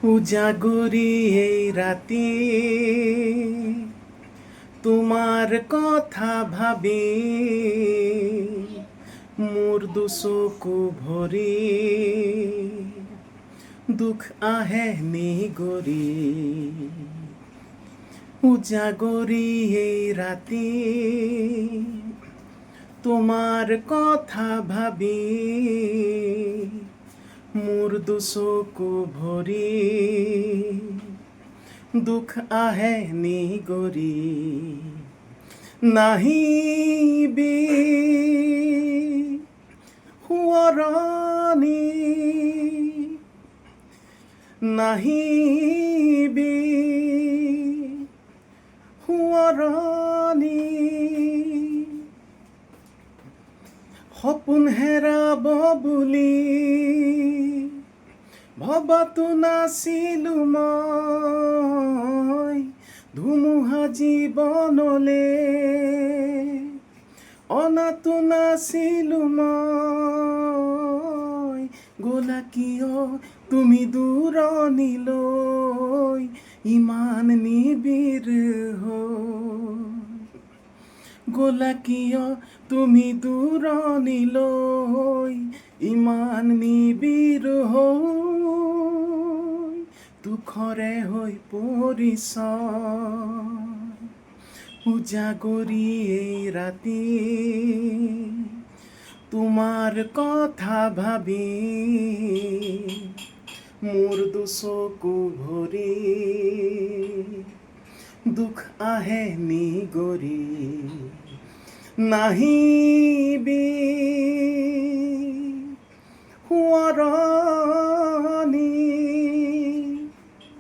উজাগৰি এই ৰাতি তোমাৰ কথা ভাবি মোৰ দুচকু ভৰি দুখ আহে নিগৰি উজাগৰি এই ৰাতি তোমাৰ কথা ভাবি মোৰ দুচকু ভৰি দুখ আহে নিগৰি নাহিবি সোঁৱৰণি নাহিবি সোঁৱৰণি সপোন হেৰাব বুলি ভবাতো নাছিলো মই ধুমুহা জীৱনলে অনাতো নাছিলো মই গ'লা কিয় তুমি দূৰণিলৈ ইমান নিবিড় হৈ গ'লা কিয় তুমি দূৰণিলৈ ইমান নিবিড় হৈ দুখৰে হৈ পৰিছ উজাগৰি এই ৰাতি তোমাৰ কথা ভাবি মোৰ দুচকু ভৰি দুখ আহে নিগৰি নাহিবি সোঁৱৰণি